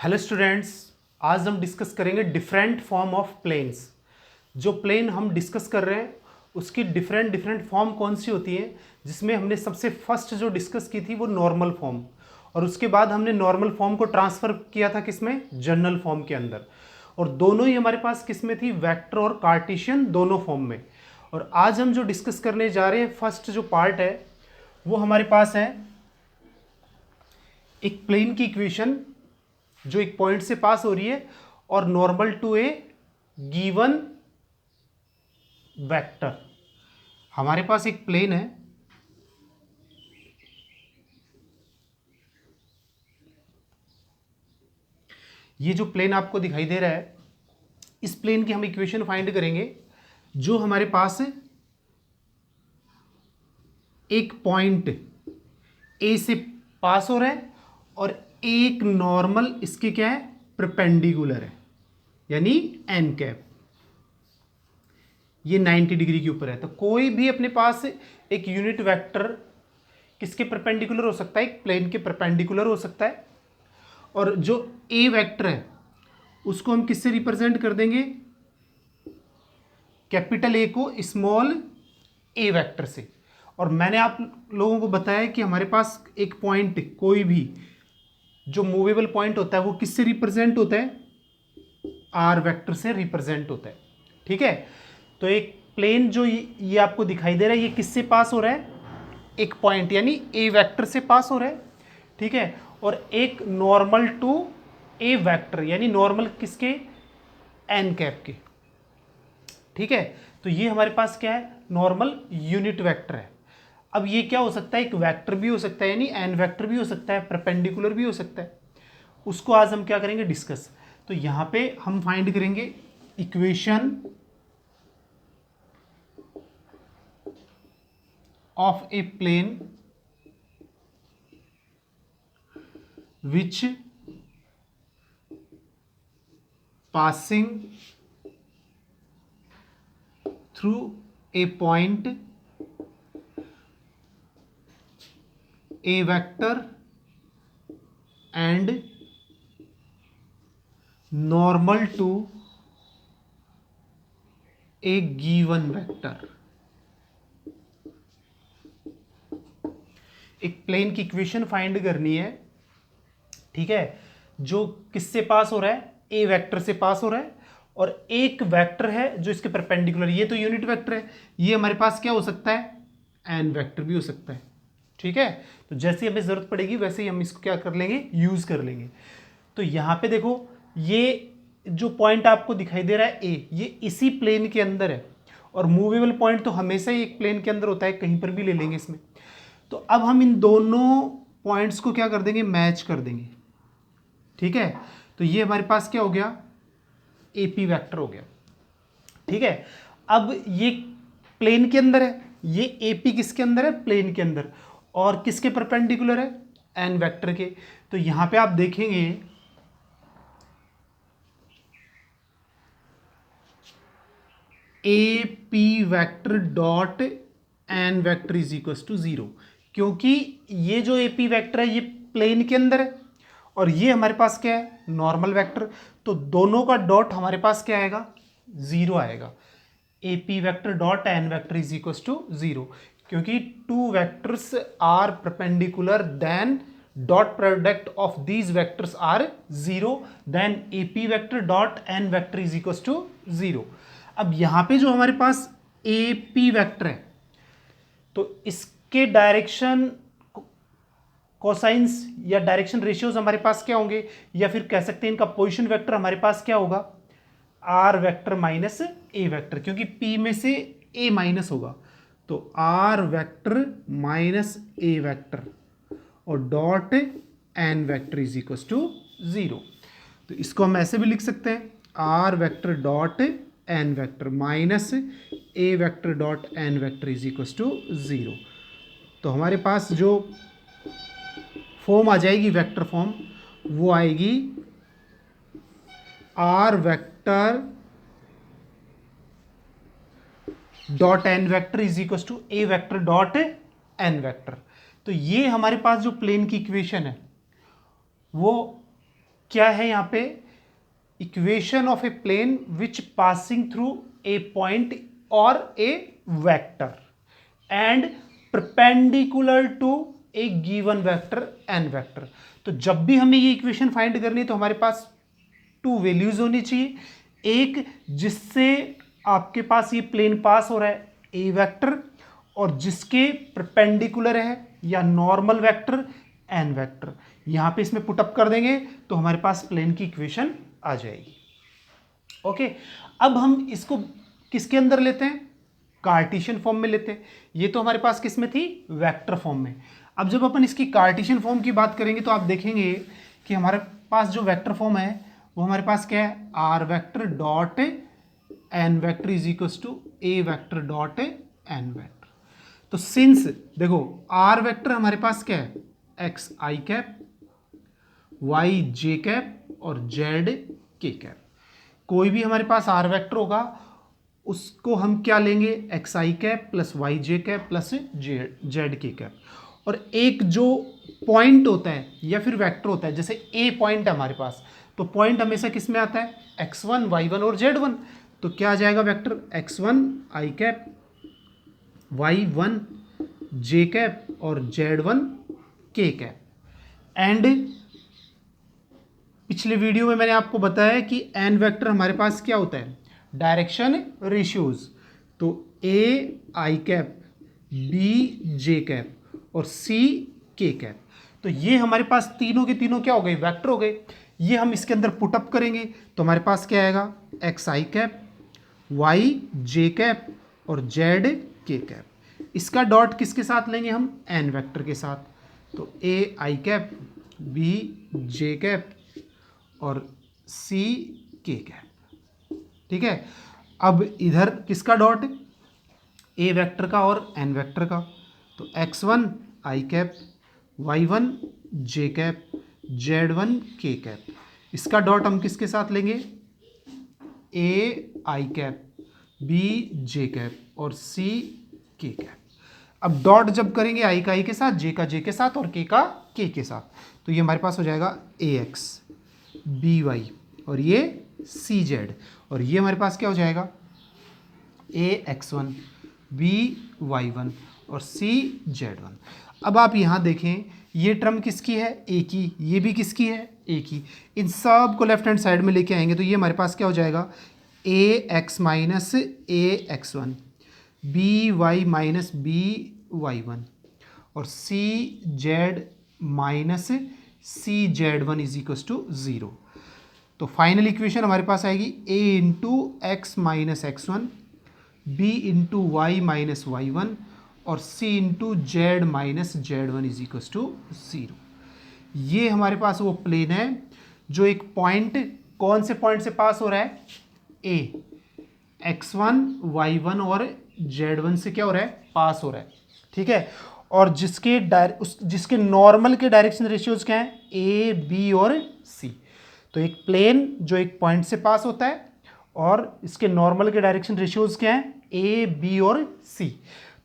Hello students, आज हम discuss करेंगे डिफरेंट फॉर्म ऑफ प्लेन्स। जो प्लेन हम डिस्कस कर रहे हैं उसकी डिफरेंट डिफरेंट फॉर्म कौन सी होती है, जिसमें हमने सबसे फर्स्ट जो डिस्कस की थी वो नॉर्मल फॉर्म, और उसके बाद हमने नॉर्मल फॉर्म को ट्रांसफर किया था किसमें, जनरल फॉर्म के अंदर। और दोनों ही हमारे पास किसमें थी, वेक्टर और कार्टेशियन दोनों फॉर्म में। और आज हम जो डिस्कस करने जा रहे हैं, फर्स्ट जो पार्ट है वो हमारे पास है एक प्लेन की इक्वेशन जो एक पॉइंट से पास हो रही है और normal to a given vector. हमारे पास एक प्लेन है, ये जो प्लेन आपको दिखाई दे रहा है, इस प्लेन की हम इक्वेशन फाइंड करेंगे जो हमारे पास एक पॉइंट ए से पास हो रहा है और एक नॉर्मल इसके क्या है, परपेंडिकुलर है, यानी एन कैप। ये 90 डिग्री के ऊपर है। तो कोई भी अपने पास एक यूनिट वेक्टर किसके परपेंडिकुलर हो सकता है, एक प्लेन के परपेंडिकुलर हो सकता है। और जो ए वेक्टर है उसको हम किससे रिप्रेजेंट कर देंगे, कैपिटल ए को स्मॉल ए वेक्टर से। और मैंने आप लोगों को बताया कि हमारे पास एक पॉइंट, कोई भी जो मूवेबल पॉइंट होता है वो किससे रिप्रेजेंट होता है, आर वेक्टर से रिप्रेजेंट होता है। ठीक है, तो एक प्लेन जो ये आपको दिखाई दे रहा है, ये किससे पास हो रहा है, एक पॉइंट यानी ए वेक्टर से पास हो रहा है। ठीक है, और एक नॉर्मल टू ए वेक्टर यानी नॉर्मल किसके, एन कैप के। ठीक है, तो ये हमारे पास क्या है, नॉर्मल यूनिट वेक्टर है। अब ये क्या हो सकता है, एक वेक्टर भी हो सकता है यानी एन वेक्टर भी हो सकता है, परपेंडिकुलर भी हो सकता है। उसको आज हम क्या करेंगे, डिस्कस। तो यहां पे हम फाइंड करेंगे equation of a plane which passing through a point a vector and normal to a given vector। एक प्लेन की इक्वेशन फाइंड करनी है, ठीक है, जो किससे पास हो रहा है, ए वेक्टर से पास हो रहा है, और एक वेक्टर है जो इसके परपेंडिकुलर, ये तो यूनिट वेक्टर है, ये हमारे पास क्या हो सकता है, एन वेक्टर भी हो सकता है। ठीक है, तो जैसे हमें जरूरत पड़ेगी वैसे ही हम इसको क्या कर लेंगे, यूज कर लेंगे। तो यहां पे देखो, ये जो पॉइंट आपको दिखाई दे रहा है ए, ये इसी प्लेन के अंदर है, और मूवेबल पॉइंट तो हमेशा ही एक प्लेन के अंदर होता है, कहीं पर भी ले लेंगे इसमें। तो अब हम इन दोनों पॉइंट्स को क्या कर देंगे, मैच कर देंगे। ठीक है, तो ये हमारे पास क्या हो गया, एपी वेक्टर हो गया। ठीक है, अब ये प्लेन के अंदर है, ये एपी किसके अंदर है, प्लेन के अंदर, और किसके परपेंडिकुलर है, एन वेक्टर के। तो यहां पे आप देखेंगे AP vector dot N vector is equal to 0, क्योंकि ये जो एपी वेक्टर है ये प्लेन के अंदर है और ये हमारे पास क्या है, नॉर्मल वेक्टर। तो दोनों का डॉट हमारे पास क्या आएगा, 0 आएगा। AP vector dot N vector is equal to 0, क्योंकि two vectors are perpendicular then dot product of these vectors are 0, then AP vector dot N vector is equal to 0। अब यहां पे जो हमारे पास एपी वेक्टर है, तो इसके डायरेक्शन कोसाइंस या डायरेक्शन रेशियोज हमारे पास क्या होंगे, या फिर कह सकते हैं इनका पोजीशन वेक्टर हमारे पास क्या होगा, आर वेक्टर माइनस ए वेक्टर, क्योंकि पी में से ए माइनस होगा। तो are vector minus A vector और dot N vector is equal to 0। तो इसको हम ऐसे भी लिख सकते हैं, are vector dot N vector minus A vector dot N vector is equal to 0। तो हमारे पास जो फॉर्म आ जाएगी वेक्टर फॉर्म, वो आएगी are vector dot N vector is equal to A vector dot N vector. तो ये हमारे पास जो प्लेन की इक्वेशन है वो क्या है यहाँ पे, equation of a plane which passing through a point और a vector and perpendicular to a given vector N vector. तो जब भी हमें ये इक्वेशन फाइंड करनी है तो हमारे पास टू वैल्यूज होनी चाहिए, एक जिससे आपके पास ये प्लेन पास हो रहा है ए वेक्टर, और जिसके परपेंडिकुलर है या नॉर्मल वेक्टर एन वेक्टर। यहां पे इसमें पुटअप कर देंगे तो हमारे पास प्लेन की इक्वेशन आ जाएगी। ओके, अब हम इसको किसके अंदर लेते हैं, कार्टेशियन फॉर्म में लेते हैं। ये तो हमारे पास किस में थी, वेक्टर फॉर्म में। अब जब अपन इसकी कार्टेशियन फॉर्म की बात करेंगे तो आप देखेंगे कि हमारे पास जो वेक्टर फॉर्म है वो हमारे पास क्या है, are vector dot N vector is equals to A vector dot N vector. तो सिंस देखो आर वेक्टर हमारे पास क्या है, X I cap, Y J cap और जेड के कैप। कोई भी हमारे पास आर वेक्टर होगा उसको हम क्या लेंगे, x I cap plus Y J cap plus Z K cap. और एक जो पॉइंट होता है या फिर वेक्टर होता है, जैसे ए पॉइंट है हमारे पास, तो पॉइंट हमेशा किस में आता है, x1 y1 और z1। तो क्या आ जाएगा vector, x1 i cap, y1 j cap और z1 के कैप। एंड पिछले वीडियो में मैंने आपको बताया कि एन वेक्टर हमारे पास क्या होता है, डायरेक्शन रेशियोज। तो ए आई कैप, बी जे कैप और सी के कैप। तो ये हमारे पास तीनों के तीनों क्या हो गए, वेक्टर हो गए। ये हम इसके अंदर पुटअप करेंगे तो हमारे पास क्या आएगा, x I cap, Y J cap और जेड के कैप। इसका डॉट किसके साथ लेंगे हम, एन वेक्टर के साथ। तो ए आई कैप, बी जे कैप और सी के कैप। ठीक है, अब इधर किसका डॉट, ए वेक्टर का और एन वेक्टर का। तो x1 i cap, y1 j cap, z1 k cap. इसका डॉट हम किसके साथ लेंगे, ए आई कैप, बी जे कैप और सी के कैप। अब डॉट जब करेंगे आई का आई के साथ, जे का जे के साथ और के का के साथ, तो ये हमारे पास हो जाएगा ए एक्स, बी वाई और ये सी जेड। और ये हमारे पास क्या हो जाएगा, ए एक्स1, बी वाई1 और सी जेड1। अब आप यहाँ देखें ये टर्म किसकी है, ए की, ये भी किसकी है, ए की। इन सब को लेफ्ट हैंड साइड में लेके आएंगे तो ये हमारे पास क्या हो जाएगा, A X minus A X one, B Y minus B Y one और C Z minus C Z one is equals to 0। तो फाइनल इक्वेशन हमारे पास आएगी a into x minus X one, B into Y minus Y one और c into Z minus Z one is equals to 0। ये हमारे पास वो plane है जो एक पॉइंट, कौन से पॉइंट से पास हो रहा है, a, x1 y1 और z1 से क्या हो रहा है, पास हो रहा है। ठीक है, और जिसके नॉर्मल के डायरेक्शन रेशियोज क्या हैं, ए बी और सी। तो एक प्लेन जो एक पॉइंट से पास होता है और इसके नॉर्मल के डायरेक्शन रेशियोज क्या हैं, ए बी और सी।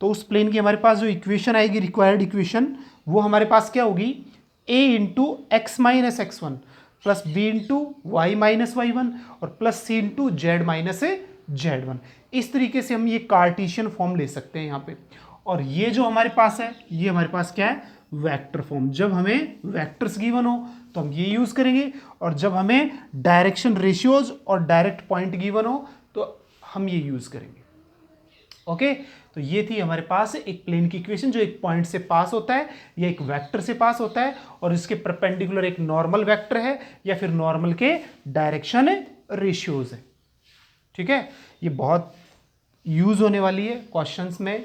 तो उस प्लेन की हमारे पास जो इक्वेशन आएगी, रिक्वायर्ड इक्वेशन, वो हमारे पास क्या होगी, A into x minus X one plus B into Y minus Y one और plus C into Z minus Z one. इस तरीके से हम ये कार्टेशियन फॉर्म ले सकते हैं यहाँ पे। और ये जो हमारे पास है, ये हमारे पास क्या है, वेक्टर फॉर्म। जब हमें वेक्टर्स गिवन हो तो हम ये यूज करेंगे, और जब हमें डायरेक्शन रेशियोज और डायरेक्ट पॉइंट गिवन हो तो हम ये यूज करेंगे। ओके, तो ये थी हमारे पास एक प्लेन की इक्वेशन जो एक पॉइंट से पास होता है या एक वेक्टर से पास होता है और इसके परपेंडिकुलर एक नॉर्मल वेक्टर है या फिर नॉर्मल के डायरेक्शन रेशियोज है। ठीक है, ये बहुत यूज होने वाली है क्वेश्चंस में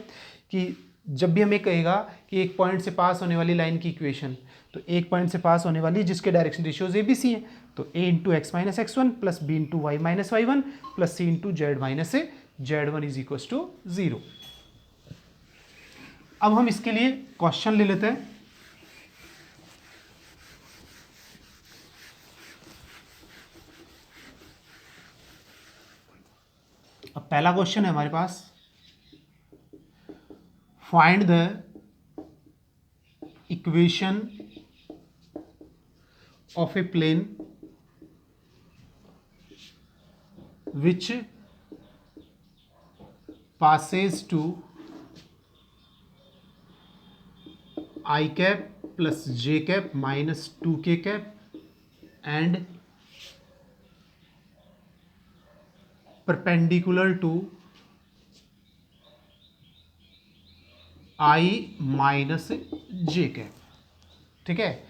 कि जब भी हमें कहेगा कि एक पॉइंट से पास होने वाली लाइन की इक्वेशन, तो एक पॉइंट से पास होने वाली जिसके direction ratios A B C है, तो A into x minus X one plus B into Y minus Y one plus C into Z minus Z one is equal to 0। अब हम इसके लिए क्वेश्चन ले लेते हैं। अब पहला क्वेश्चन है हमारे पास, find the equation of a plane which passes to I cap plus j cap minus 2k cap and perpendicular to I minus J cap. ठीक है,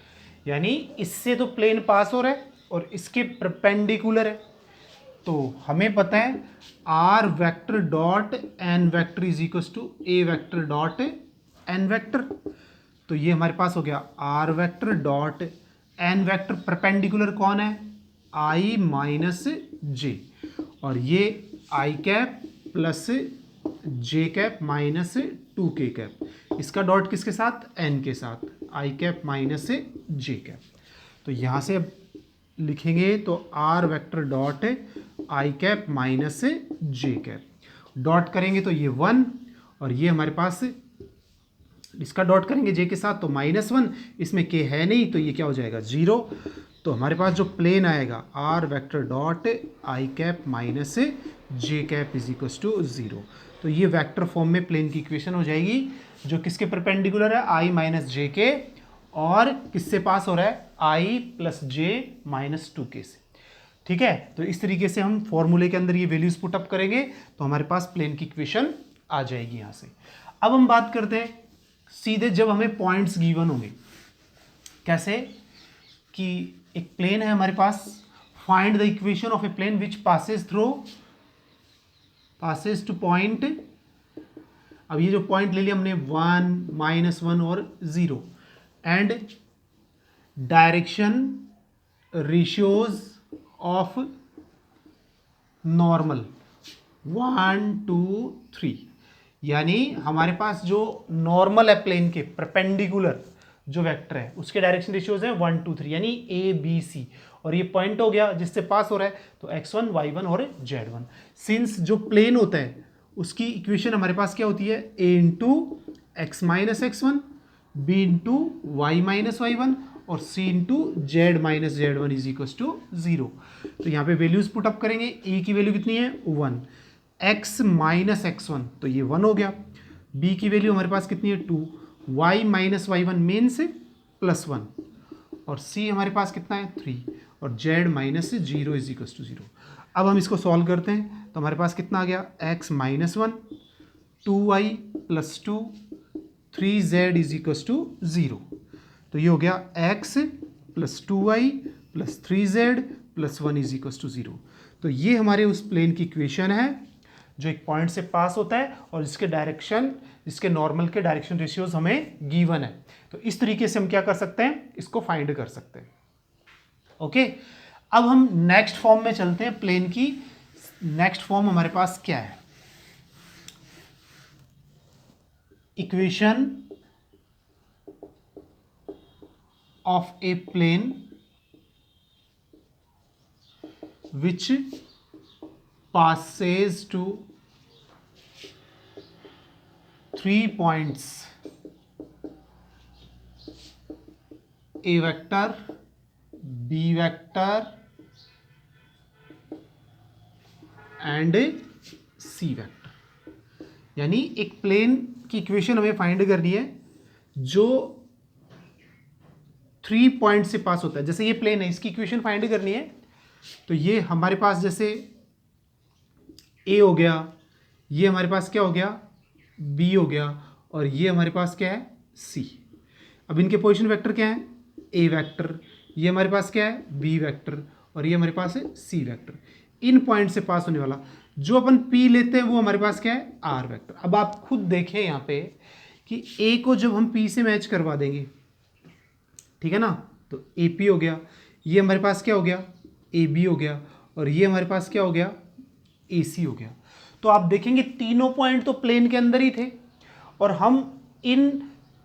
यानी इससे तो प्लेन पास हो रहा है और इसके परपेंडिकुलर है, तो हमें पता है are vector dot N vector is equal to A vector dot N vector. तो ये हमारे पास हो गया R vector dot N vector, perpendicular कौन है, आई माइनस जे, और ये I cap plus J cap minus 2k cap, इसका डॉट किसके साथ, एन के साथ, I cap minus J cap. तो यहाँ से अब लिखेंगे तो are vector dot I cap minus J cap, dot करेंगे तो ये 1 और ये हमारे पास, इसका डॉट करेंगे जे के साथ तो -1, इसमें के है नहीं तो ये क्या हो जाएगा 0। तो हमारे पास जो प्लेन आएगा r vector dot I cap minus J cap is equal to 0। तो ये वेक्टर फॉर्म में प्लेन की इक्वेशन हो जाएगी जो किसके परपेंडिकुलर है, आई माइनस जे के, और किससे पास हो रहा है, आई प्लस जे माइनस 2k से। ठीक है, तो इस तरीके से हम फॉर्मूले के अंदर ये वैल्यूज पुट अप करेंगे तो हमारे पास प्लेन की इक्वेशन आ जाएगी यहाँ से। अब हम बात करते हैं सीधे जब हमें पॉइंट्स गिवन होंगे, कैसे कि एक प्लेन है हमारे पास, find the equation of a plane which passes to point, अब ये जो पॉइंट ले लिया हमने 1, -1 और 0, and direction ratios of normal 1, 2, 3, यानी हमारे पास जो नॉर्मल है प्लेन के परपेंडिकुलर जो वेक्टर है उसके डायरेक्शन रेशियोज है 1, 2, 3, यानी ए बी सी, और ये पॉइंट हो गया जिससे पास हो रहा है तो x1, y1 और z1। सिंस जो प्लेन होता है उसकी इक्वेशन हमारे पास क्या होती है, a into x minus x1, b into Y minus y1 और c into Z minus z1 is equal to 0। तो यहाँ पे वैल्यूज पुट अप करेंगे, a की वैल्यू कितनी है 1, x माइनस x1 तो ये 1 हो गया, b की वैल्यू हमारे पास कितनी है 2, y माइनस y1 मीन्स +1, और c हमारे पास कितना है 3, और z minus 0 is equal to 0। अब हम इसको सॉल्व करते हैं तो हमारे पास कितना आ गया, x minus 1, 2y plus 2, 3z is equal to 0। तो ये हो गया x plus 2y plus 3z plus 1 is equal to 0। तो ये हमारे उस प्लेन की इक्वेशन है जो एक पॉइंट से पास होता है और जिसके डायरेक्शन, जिसके नॉर्मल के डायरेक्शन रेशियोज हमें गिवन है। तो इस तरीके से हम क्या कर सकते हैं, इसको फाइंड कर सकते हैं। ओके, अब हम नेक्स्ट फॉर्म में चलते हैं प्लेन की। नेक्स्ट फॉर्म हमारे पास क्या है, equation of a plane which passes to 3 points, a vector, b vector and c vector। यानी एक प्लेन की इक्वेशन हमें फाइंड करनी है जो 3 पॉइंट से पास होता है। जैसे ये प्लेन है, इसकी इक्वेशन फाइंड करनी है तो ये हमारे पास जैसे ए हो गया, ये हमारे पास क्या हो गया बी हो गया, और ये हमारे पास क्या है सी। अब इनके पोजीशन वेक्टर क्या है, ए वेक्टर, ये हमारे पास क्या है बी वेक्टर, और ये हमारे पास है सी वेक्टर। इन पॉइंट से पास होने वाला जो अपन पी लेते हैं वो हमारे पास क्या है आर वेक्टर। अब आप खुद देखें यहाँ पे कि ए को जब हम पी से मैच करवा देंगे, ठीक है ना, तो ए पी हो गया, ये हमारे पास क्या हो गया ए बी हो गया, और ये हमारे पास क्या हो गया ए सी हो गया। तो आप देखेंगे तीनों पॉइंट तो प्लेन के अंदर ही थे, और हम इन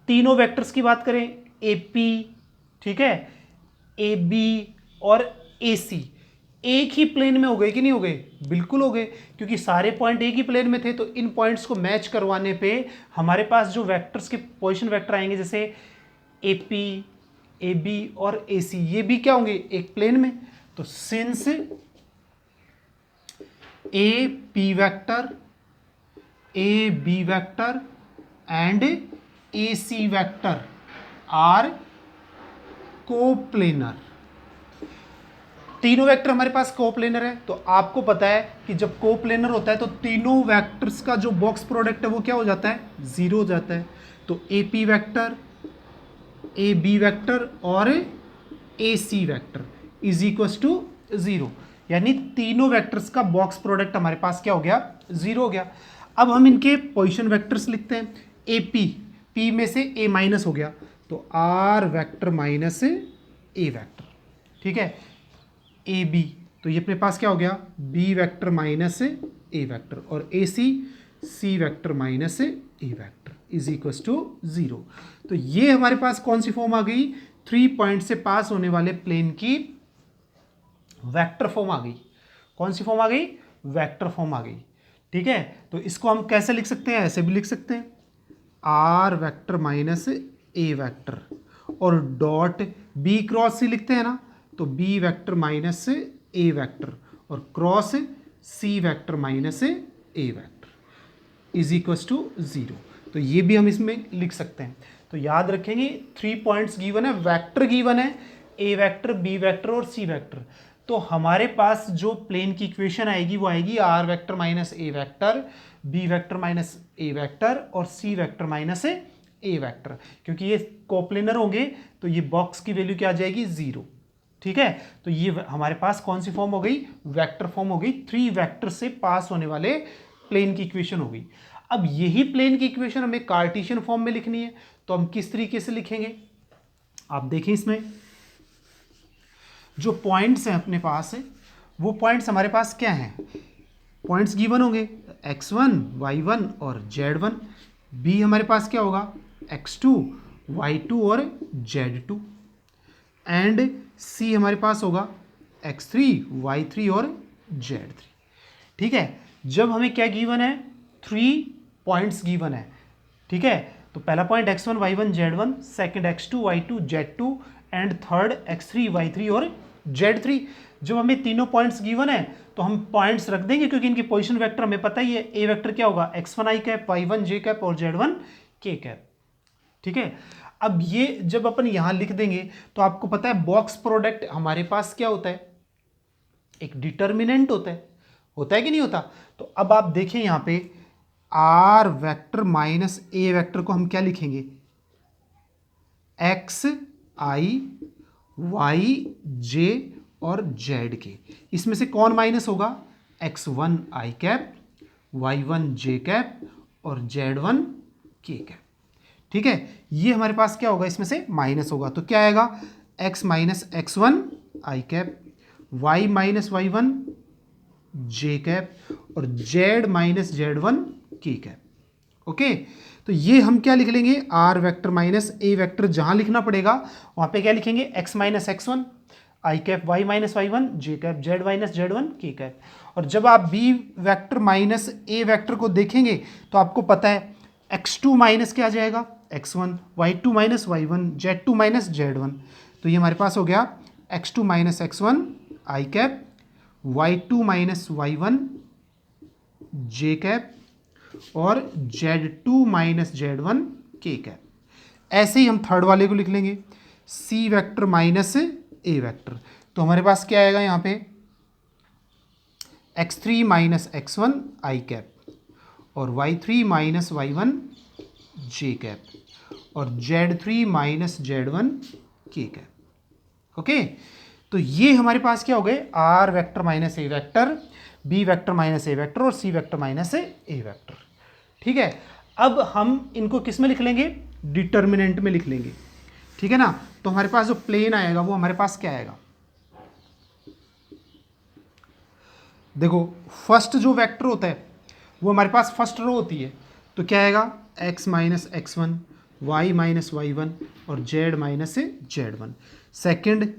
तीनों वेक्टर्स की बात करें ए पी, ठीक है, ए बी और ए सी, एक ही प्लेन में हो गए कि नहीं हो गए, बिल्कुल हो गए, क्योंकि सारे पॉइंट एक ही प्लेन में थे। तो इन पॉइंट्स को मैच करवाने पे हमारे पास जो वेक्टर्स के पोजीशन वेक्टर आएंगे जैसे ए पी, ए बी और ए सी, ये भी क्या होंगे एक प्लेन में। तो since a P vector, A B vector and a C vector are coplanar. तीनों वेक्टर हमारे पास कोप्लेनर है, तो आपको पता है कि जब कोप्लेनर होता है तो तीनों वेक्टर्स का जो बॉक्स प्रोडक्ट है वो क्या हो जाता है, जीरो हो जाता है। तो A P vector, A B vector और A C vector is equal to zero, यानी तीनों वेक्टर्स का बॉक्स प्रोडक्ट हमारे पास क्या हो गया, जीरो हो गया। अब हम इनके पोजीशन वेक्टर्स लिखते हैं। ए पी, पी में से ए माइनस हो गया तो are vector minus A vector, ठीक है। ए बी, तो ये अपने पास क्या हो गया, बी वेक्टर माइनस ए वेक्टर, और A C, C vector minus A vector is equal to zero. तो ये हमारे पास कौन सी फॉर्म आ गई, 3 पॉइंट से पास होने वाले प्लेन की वेक्टर फॉर्म आ गई। कौन सी फॉर्म आ गई, वेक्टर फॉर्म आ गई, ठीक है। तो इसको हम कैसे लिख सकते हैं, ऐसे भी लिख सकते हैं, are vector minus A vector और डॉट बी क्रॉस सी लिखते हैं ना, तो बी वेक्टर माइनस ए वेक्टर और cross c vector minus A vector is equal to zero. तो ये भी हम इसमें लिख सकते हैं। तो याद रखेंगे 3 पॉइंट्स गिवन है, वेक्टर गिवन है, ए वेक्टर, बी वेक्टर और सी वेक्टर। तो हमारे पास जो प्लेन की इक्वेशन आएगी वो आएगी are vector minus A vector, b vector minus A vector और सी वेक्टर माइनस ए वेक्टर। क्योंकि ये कोप्लेनर होंगे तो ये बॉक्स की वैल्यू क्या आ जाएगी, जीरो, ठीक है। तो ये हमारे पास कौन सी फॉर्म हो गई, वेक्टर फॉर्म हो गई, 3 वेक्टर से पास होने वाले प्लेन की इक्वेशन हो गई। अब यही प्लेन की इक्वेशन हमें कार्टेशियन फॉर्म में लिखनी है, तो हम किस तरीके से लिखेंगे, आप देखें इसमें जो पॉइंट्स हैं अपने पास है, वो पॉइंट्स हमारे पास क्या हैं, पॉइंट्स गिवन होंगे x1, y1 और z1। b हमारे पास क्या होगा, x2, y2 और z2 एंड c हमारे पास होगा x3, y3 और z3, ठीक है। जब हमें क्या गिवन है, 3 पॉइंट्स गिवन है, ठीक है। तो पहला point x1, y1, z1, second x2, y2, z2 and third x3, y3 और z3। जब हमें तीनों पॉइंट्स गिवन है तो हम पॉइंट्स रख देंगे, क्योंकि इनकी पोजीशन वेक्टर हमें पता ही है। ए वेक्टर क्या होगा, x1 i cap, y1 j cap और z1 k कैप, ठीक है। अब ये जब अपन यहां लिख देंगे तो आपको पता है बॉक्स प्रोडक्ट हमारे पास क्या होता है, एक डिटर्मिनेंट होता है कि नहीं होता। तो अब आप देखें यहां पे आर वेक्टर माइनस ए वेक्टर को हम क्या लिखेंगे, एक्स आई वाई जे और जेड के, इसमें से कौन माइनस होगा, x1 i cap, y1 j cap और z1 के कैप, ठीक है। ये हमारे पास क्या होगा, इसमें से माइनस होगा, तो क्या आएगा, x minus x1 i cap, y minus y1 j cap और z minus z1 k cap, okay. तो ये हम क्या लिख लेंगे, आर वेक्टर माइनस ए वेक्टर जहां लिखना पड़ेगा वहां पे क्या लिखेंगे, x minus x1 i cap, y minus y1 j cap, z minus z1 k cap. और जब आप बी वेक्टर माइनस ए वेक्टर को देखेंगे तो आपको पता है x2 माइनस क्या आ जाएगा, x1, y2 minus y1, z2 minus z1। तो ये हमारे पास हो गया x2 minus x1 i cap, y2 minus y1 j cap और z2 minus z1 k cap. ऐसे ही हम थर्ड वाले को लिख लेंगे, c वेक्टर माइनस ए वेक्टर। तो हमारे पास क्या आएगा यहाँ पे, x3 minus x1 i cap और y3 minus y1 j cap और z3 minus z1 k cap, okay. तो ये हमारे पास क्या हो गए, आर वेक्टर माइनस ए वेक्टर, बी वेक्टर माइनस ए वेक्टर और सी वेक्टर माइनस ए वेक्टर, ठीक है। अब हम इनको किस में लिख लेंगे, डिटर्मिनेंट में लिख लेंगे, ठीक है ना। तो हमारे पास जो प्लेन आएगा वो हमारे पास क्या आएगा, देखो फर्स्ट जो वेक्टर होता है वो हमारे पास फर्स्ट रो होती है, तो क्या आएगा, x minus x1, y minus y1 और z minus z1। Second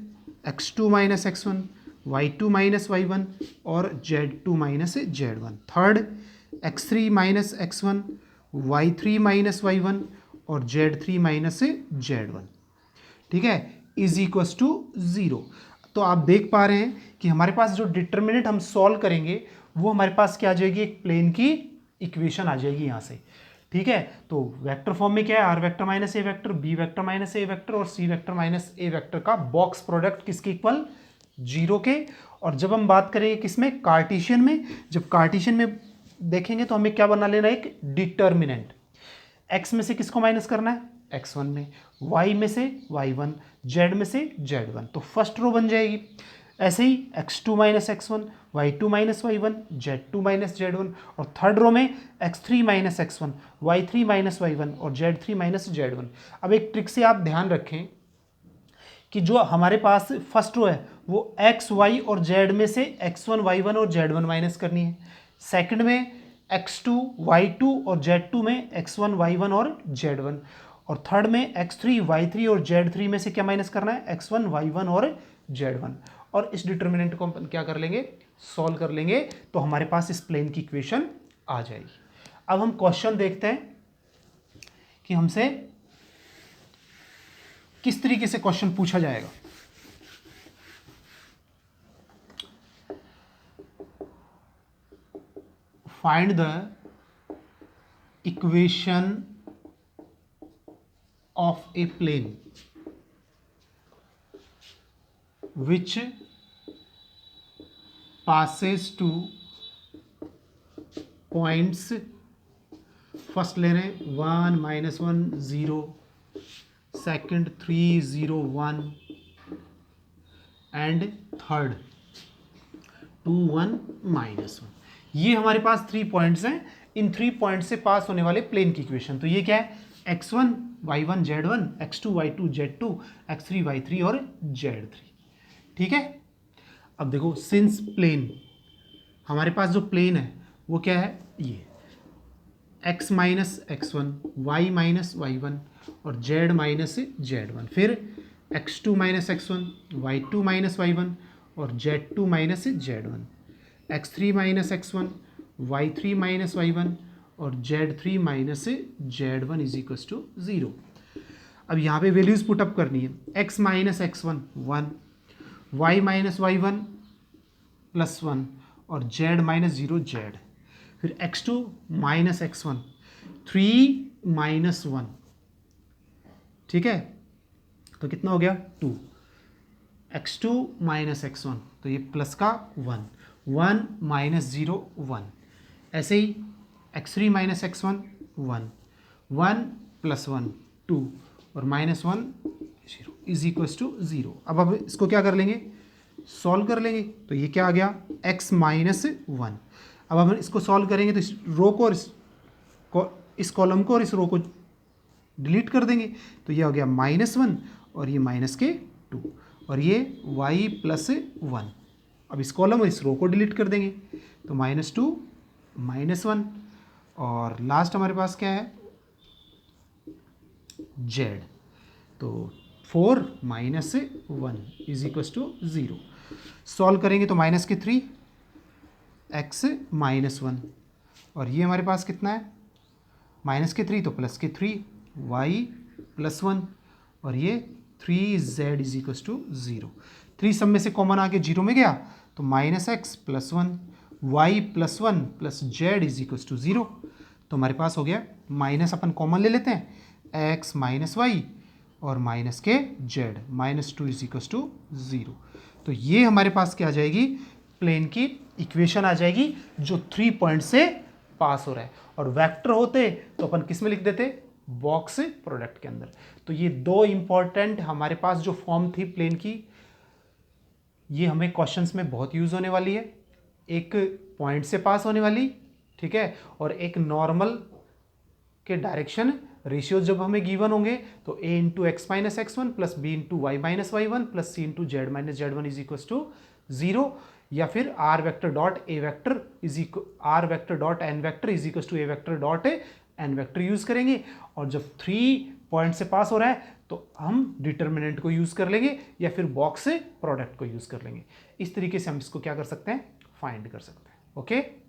x2 minus x1, y2 minus y1 और z2 minus z1। Third x3 minus x1, y3 minus y1 और z3 माइनस z1, ठीक है, इज इक्वल टू 0। तो आप देख पा रहे हैं कि हमारे पास जो डिटर्मिनेंट हम सॉल्व करेंगे वो हमारे पास क्या आ जाएगी, एक प्लेन की इक्वेशन आ जाएगी यहाँ से। ठीक है, तो वेक्टर फॉर्म में क्या है, are vector minus A vector, b vector minus A vector और सी वेक्टर माइनस ए वेक्टर का बॉक्स प्रोडक्ट किसके इक्वल, 0 के। और जब हम बात करेंगे किसमें, कार्टेशियन में, जब कार्टेशियन में देखेंगे तो हमें क्या बना लेना, एक डिटर्मिनेंट। एक्स में से किसको माइनस करना है, x1 में, y में से y1, z में से z1, तो फर्स्ट रो बन जाएगी। ऐसे ही x2 minus x1, y2 minus y1, z2 minus z1, और थर्ड रो में x3 minus x1, y3 minus y1 और z3 माइनस z1। अब एक ट्रिक से आप ध्यान रखें कि जो हमारे पास फर्स्ट रो है वो x, y और z में से x1, y1 और z1 माइनस करनी है। सेकंड में x2, y2 और z2 में x1, y1 और z1, और थर्ड में x3, y3 और z3 में से क्या माइनस करना है, x1, y1 और z1। और इस डिटर्मिनेंट को हम क्या कर लेंगे, सॉल्व कर लेंगे, तो हमारे पास इस प्लेन की इक्वेशन आ जाएगी। अब हम क्वेश्चन देखते हैं कि हमसे किस तरीके से क्वेश्चन पूछा जाएगा। Find the equation of a plane which passes to points, first ले रहे हैं 1, -1, 0, सेकंड 3, 0, 1 एंड थर्ड 2, 1, -1। ये हमारे पास 3 पॉइंट्स हैं। इन 3 पॉइंट से पास होने वाले प्लेन की इक्वेशन, तो ये क्या है, x1, y1, z1, x2, y2, z2, x3, y3 और z3। ठीक है, अब देखो सिंस प्लेन, हमारे पास जो प्लेन है वो क्या है, ये x minus x1, y minus y1 और z माइनस z1, फिर x2 minus x1, y2 minus y1 और z2 minus z1, x3 minus x1, y3 minus y1 और z3 minus z1 is equal to 0। अब यहाँ पे वैल्यूज पुटअप करनी है, x minus x1 1, y minus y1 +1 और z minus 0 z, फिर x2 minus x1 3 minus 1। ठीक है, तो कितना हो गया 2, x2 माइनस x1, तो ये प्लस का 1, 1 माइनस 0 1, ऐसे ही x3 माइनस x1 1, 1 + 1 2 और -1 0 इज इक्वल्स टू 0। अब इसको क्या कर लेंगे, सॉल्व कर लेंगे, तो ये क्या आ गया x माइनस 1। अब हम इसको सॉल्व करेंगे तो इस रो को और इस कॉलम को और इस रो को डिलीट कर देंगे, तो ये हो गया -1 और ये माइनस के 2 और ये y + 1। अब इस कॉलम और इस रो को डिलीट कर देंगे, तो -2 -1 और लास्ट हमारे पास क्या है z, तो 4 minus 1 is equal to 0। Solve करेंगे तो माइनस के 3 x -1 और ये हमारे पास कितना है माइनस के 3 तो प्लस के 3 y + 1 और ये 3z इज इक्वल टू 0। 3 सब में से कॉमन आके 0 में गया, तो -x + 1 y + 1 + z is equal to 0। तो हमारे पास हो गया माइनस, अपन कॉमन ले लेते हैं, x - y और माइनस के z, -2 इज इक्वल टू 0। तो ये हमारे पास क्या आ जाएगी, प्लेन की इक्वेशन आ जाएगी जो 3 पॉइंट से पास हो रहा है। और वेक्टर होते तो अपन किस में लिख देते, बॉक्स प्रोडक्ट के अंदर। तो ये 2 इंपॉर्टेंट हमारे पास जो फॉर्म थी प्लेन की, ये हमें क्वेश्चंस में बहुत यूज होने वाली है। एक पॉइंट से पास होने वाली, ठीक है, और एक नॉर्मल के डायरेक्शन रेशियो जब हमें गिवन होंगे तो a × x - x1 + b × y - y1 + c × z - z1 is equal to 0, या फिर r vector dot a vector is r vector dot n vector is equal to a vector dot n vector use करेंगे। और जब 3 point से पास हो रहा है तो हम डिटर्मिनेंट को यूज कर लेंगे या फिर बॉक्स प्रोडक्ट को यूज कर लेंगे। इस तरीके से हम इसको क्या कर सकते हैं, फाइंड कर सकते हैं। ओके।